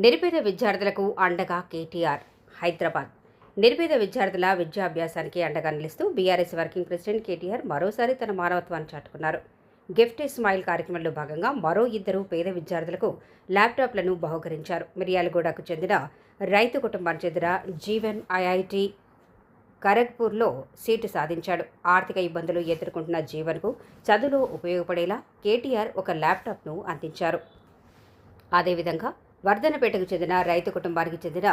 నిరుపేద విద్యార్థులకు అండగా కేటీఆర్ హైదరాబాద్. నిరుపేద విద్యార్థుల విద్యాభ్యాసానికి అండగా నిలుస్తూ బీఆర్ఎస్ వర్కింగ్ ప్రెసిడెంట్ కేటీఆర్ మరోసారి తన మానవత్వాన్ని చాటుకున్నారు. గిఫ్ట్ స్మైల్ కార్యక్రమంలో భాగంగా మరో ఇద్దరు పేద విద్యార్థులకు ల్యాప్టాప్లను బహుకరించారు. మిర్యాలగూడకు చెందిన రైతు కుటుంబానికి చెందిన జీవన్ ఐఐటి ఖరగ్పూర్లో సీటు సాధించాడు. ఆర్థిక ఇబ్బందులు ఎదుర్కొంటున్న జీవన్కు చదువులో ఉపయోగపడేలా కేటీఆర్ ఒక ల్యాప్టాప్ను అందించారు. అదేవిధంగా వర్ధనపేటకు చెందిన రైతు కుటుంబానికి చెందిన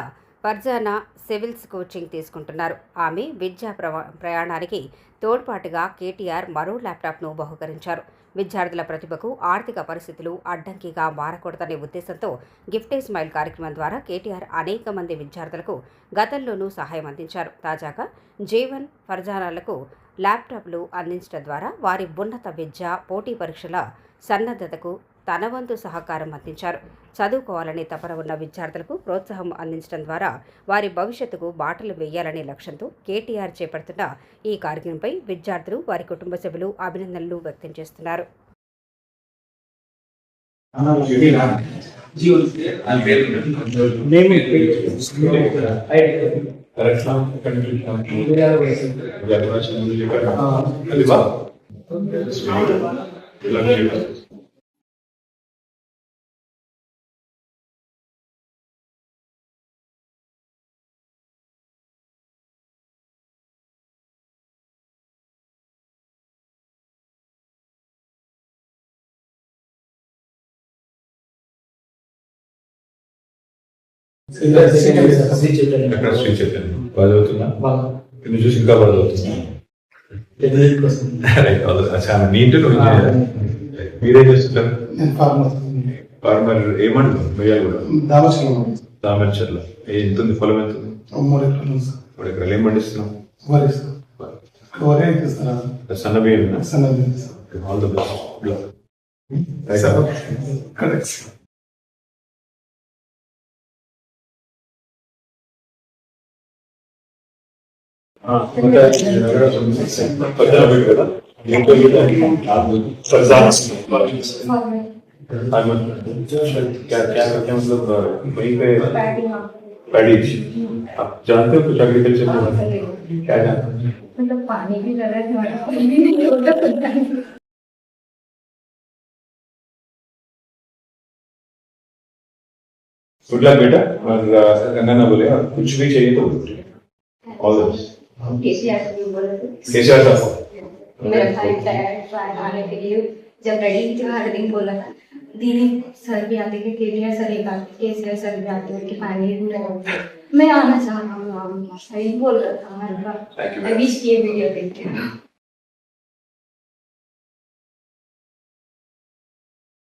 ఫర్జానా సివిల్స్ కోచింగ్ తీసుకుంటున్నారు. ఆమె విద్యా ప్రయాణానికి తోడ్పాటుగా కేటీఆర్ మరో ల్యాప్టాప్ను బహుకరించారు. విద్యార్థుల ప్రతిభకు ఆర్థిక పరిస్థితులు అడ్డంకిగా మారకూడదనే ఉద్దేశంతో గిఫ్ట్ స్మైల్ కార్యక్రమం ద్వారా కేటీఆర్ అనేక మంది విద్యార్థులకు గతంలోనూ సహాయం అందించారు. తాజాగా జీవన్ ఫర్జానాలకు ల్యాప్టాప్లు అందించడం ద్వారా వారి ఉన్నత విద్య పోటీ పరీక్షల సన్నద్ధతకు తన వంతు సహకారం అందించారు. చదువుకోవాలనే తపన ఉన్న విద్యార్థులకు ప్రోత్సాహం అందించడం ద్వారా వారి భవిష్యత్తుకు బాటలు వేయాలనే లక్ష్యంతో కేటీఆర్ చేపడుతున్న ఈ కార్యక్రమంపై విద్యార్థులు వారి కుటుంబ సభ్యులు అభినందనలు వ్యక్తం చేస్తున్నారు. చూసి ఇంకా బాగా చదువుతున్నా. చాలా నీట్. మీరేం చేస్తుంటారు? ఫార్మర్. ఏమంటారు? దామర్చర్ల. ఎంత ఉంది పొలం? ఎంత ఉంది? 3 ఎకరాలు. ఏం పండిస్తున్నాం? సన్న బియ్యం. All the best. जानते हो कुछ एग्रीकल्चर के बारे में? क्या जानते हो? मतलब पानी की जरूरत है। गुड लक बेटा। और गंगा ना बोले, कुछ भी चाहिए तो ऑल द बेस्ट। केसीआर साहब मेरा भाई आने के लिए जब रेडी थी हर दिन बोला था दीदी सर भी आते थे, केटीआर सर एक आते, केसीआर सर भी आते थे, पानी मैं आना चाह रहा हूँ। सही बोल रहा था। आई विश ये वीडियो देख के